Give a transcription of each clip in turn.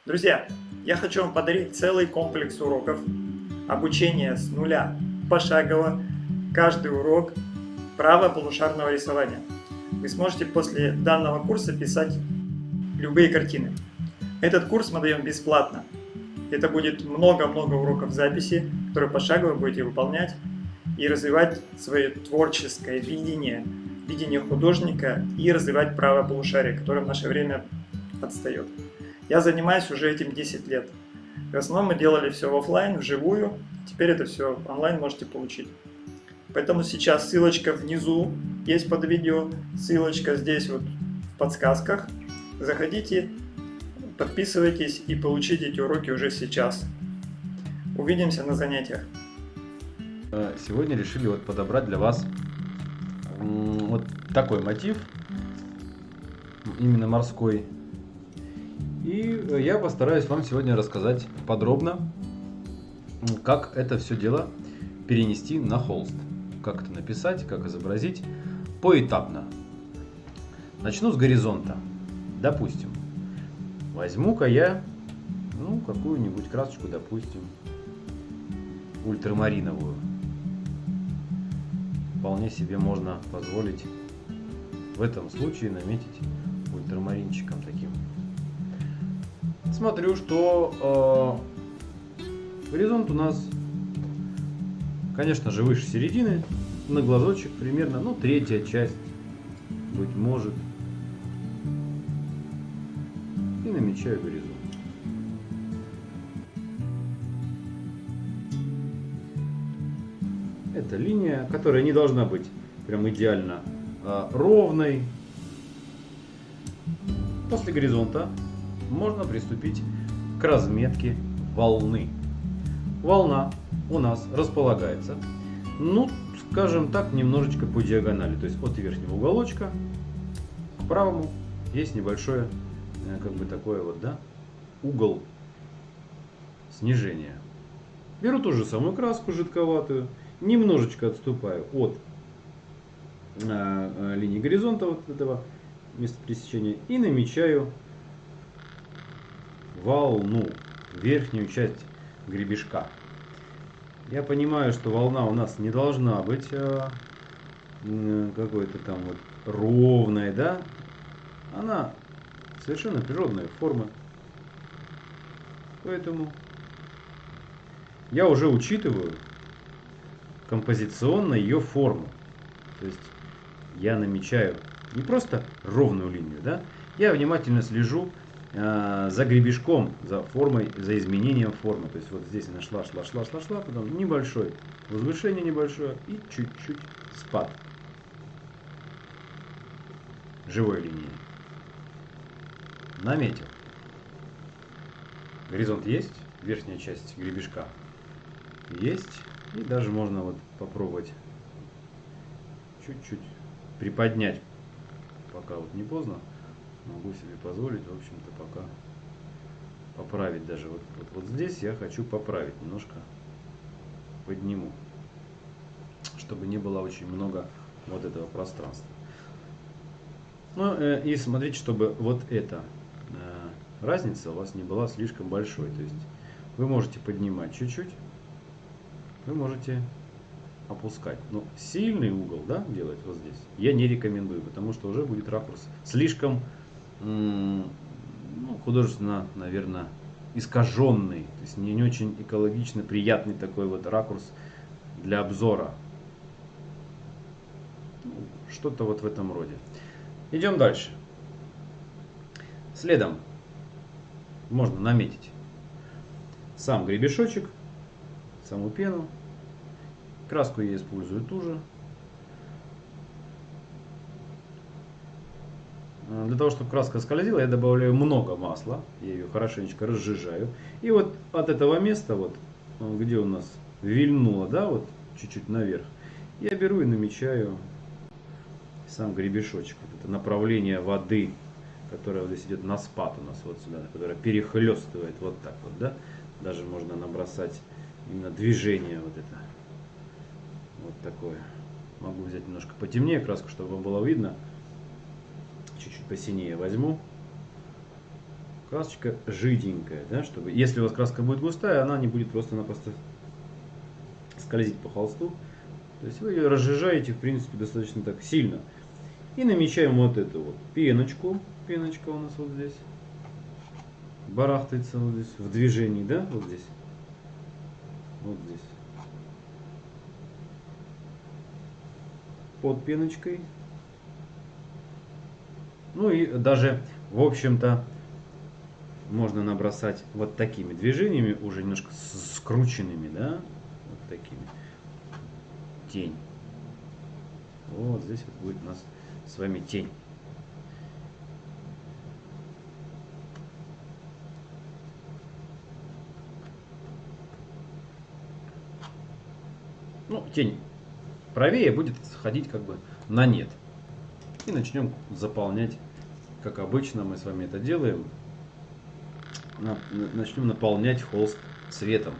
Друзья, я хочу вам подарить целый комплекс уроков, обучение с нуля, пошагово, каждый урок, право полушарного рисования. Вы сможете после данного курса писать любые картины. Этот курс мы даем бесплатно. Это будет много-много уроков записи, которые пошагово будете выполнять и развивать свое творческое видение, видение художника и развивать право полушария, которое в наше время отстает. Я занимаюсь уже этим 10 лет. В основном мы делали все в офлайн, вживую. Теперь это все онлайн можете получить. Поэтому сейчас ссылочка внизу есть под видео, ссылочка здесь вот в подсказках. Заходите, подписывайтесь и получите эти уроки уже сейчас. Увидимся на занятиях. Сегодня решили вот подобрать для вас вот такой мотив, именно морской. И я постараюсь вам сегодня рассказать подробно, как это все дело перенести на холст. Как это написать, как изобразить поэтапно. Начну с горизонта. Допустим, возьму-ка я какую-нибудь красочку, допустим, ультрамариновую. Вполне себе можно позволить в этом случае наметить ультрамаринчиком таким. Смотрю, что горизонт у нас, конечно же, выше середины, на глазочек примерно, третья часть, быть может. И намечаю горизонт. Это линия, которая не должна быть прям идеально ровной. После горизонта можно приступить к разметке волны. Волна у нас располагается, скажем так, немножечко по диагонали. То есть от верхнего уголочка к правому есть небольшое, угол снижения. Беру ту же самую краску жидковатую, немножечко отступаю от линии горизонта, вот этого места пересечения, и намечаю волну, верхнюю часть гребешка. Я понимаю, что волна у нас не должна быть какой-то там вот ровной, да? Она совершенно природной формы. Поэтому я уже учитываю композиционно ее форму. То есть я намечаю не просто ровную линию, да? Я внимательно слежу за гребешком, за формой, за изменением формы. То есть вот здесь она шла, потом небольшое возвышение небольшое и чуть-чуть спад живой линии. Наметил. Горизонт есть, верхняя часть гребешка есть. И даже можно вот попробовать чуть-чуть приподнять, пока вот не поздно. Могу себе позволить, в общем-то, пока поправить даже вот здесь я хочу поправить, немножко подниму, чтобы не было очень много вот этого пространства. И смотрите, чтобы вот эта разница у вас не была слишком большой. То есть вы можете поднимать чуть-чуть, вы можете опускать. Но сильный угол, да, делать вот здесь я не рекомендую, потому что уже будет ракурс слишком художественно, наверное, искаженный, то есть не очень экологично приятный такой вот ракурс для обзора. Что-то вот в этом роде. Идем дальше. Следом можно наметить сам гребешочек, саму пену. Краску я использую ту же. Для того, чтобы краска скользила, я добавляю много масла. Я ее хорошенечко разжижаю. И вот от этого места, вот, где у нас вильнуло, да, вот чуть-чуть наверх, я беру и намечаю сам гребешочек. Вот это направление воды, которое вот здесь идет на спад у нас вот сюда, которое перехлестывает вот так вот, да. Даже можно набросать именно движение вот это. Вот такое. Могу взять немножко потемнее краску, чтобы вам было видно. Чуть-чуть посинее возьму красочка жиденькая, да, чтобы, если у вас краска будет густая, она не будет просто-напросто скользить по холсту. То есть вы ее разжижаете, в принципе, достаточно так сильно. И намечаем вот эту вот пеночку. Пеночка у нас вот здесь. Барахтается вот здесь, в движении, да, вот здесь. Вот здесь. Под пеночкой. Ну и даже, в общем-то, можно набросать вот такими движениями, уже немножко скрученными, да, вот такими. Тень. Вот здесь вот будет у нас с вами тень. Ну, тень правее будет сходить как бы на нет. И начнем заполнять, как обычно мы с вами это делаем. Начнем наполнять холст цветом.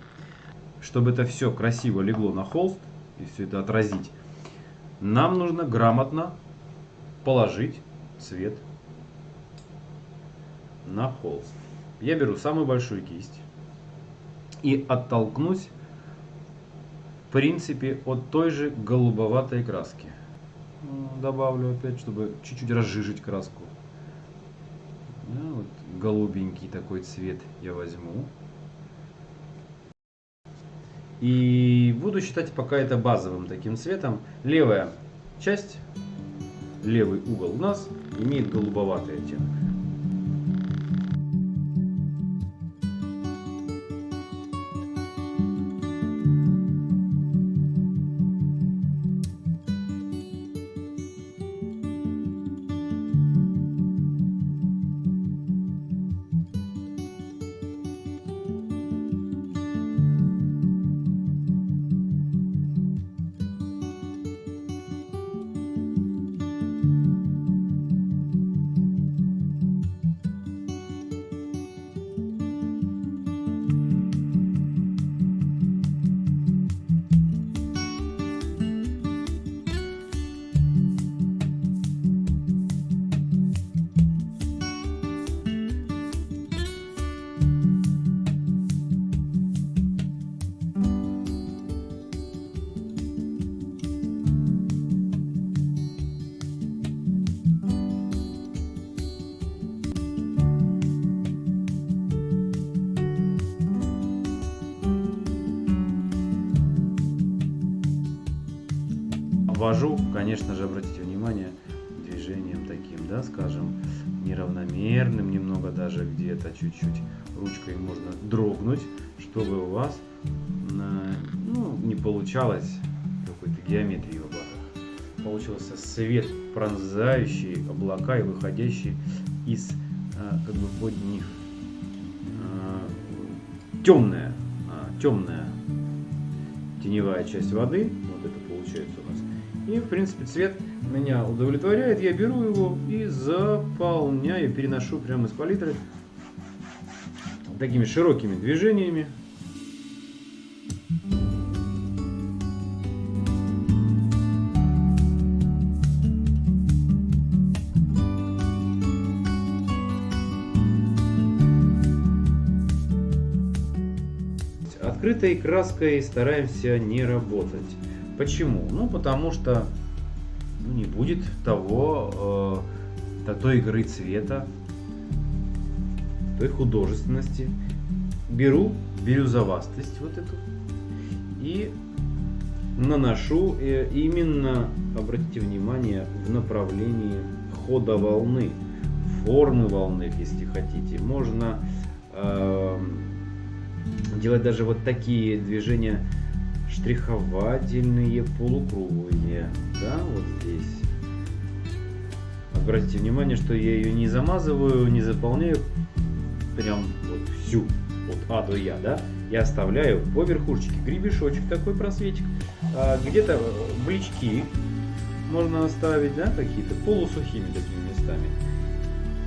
Чтобы это все красиво легло на холст и все это отразить, нам нужно грамотно положить цвет на холст. Я беру самую большую кисть и оттолкнусь, в принципе, от той же голубоватой краски. Добавлю опять, чтобы чуть-чуть разжижить краску. Да, вот голубенький такой цвет я возьму. И буду считать пока это базовым таким цветом. Левая часть, левый угол у нас имеет голубоватый оттенок. Ввожу, конечно же, обратите внимание, движением таким, да, скажем, неравномерным, немного даже где-то чуть-чуть ручкой можно дрогнуть, чтобы у вас не получалось какой-то геометрии в облаках. Получился свет, пронзающий облака и выходящий из как бы под них темная теневая часть воды. Вот это получается у нас. И, в принципе, цвет меня удовлетворяет. Я беру его и заполняю, переношу прямо из палитры такими широкими движениями. Открытой краской стараемся не работать. Почему? Ну, потому что не будет той игры цвета, той художественности. Беру бирюзовастость вот эту и наношу именно, обратите внимание, в направлении хода волны, формы волны, если хотите. Можно делать даже вот такие движения штриховательные, полукруглые, да, вот здесь. Обратите внимание, что я ее не замазываю, не заполняю прям вот всю, от А до Я, да. Я оставляю по верхушечке гребешочек, такой просветик, где-то блички можно оставить, да, какие-то полусухими такими местами.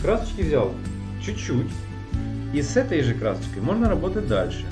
Красочки взял чуть-чуть, и с этой же красочкой можно работать дальше.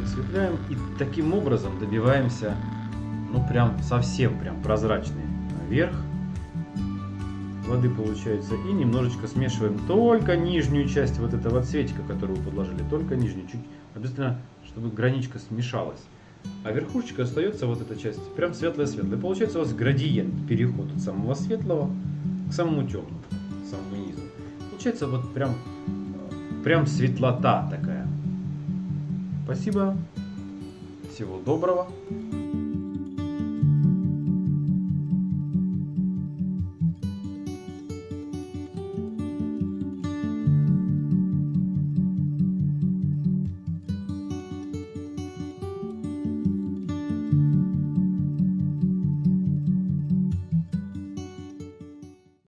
Осветляем и таким образом добиваемся, ну прям совсем прям прозрачный верх воды получается. И немножечко смешиваем только нижнюю часть вот этого цветика, который вы подложили, только нижнюю, чуть обязательно, чтобы граничка смешалась. А верхушечка остается вот эта часть, прям светлая-светлая. Получается у вас градиент, переход от самого светлого к самому темному, к самому низу. Получается вот прям светлота такая. Спасибо, всего доброго.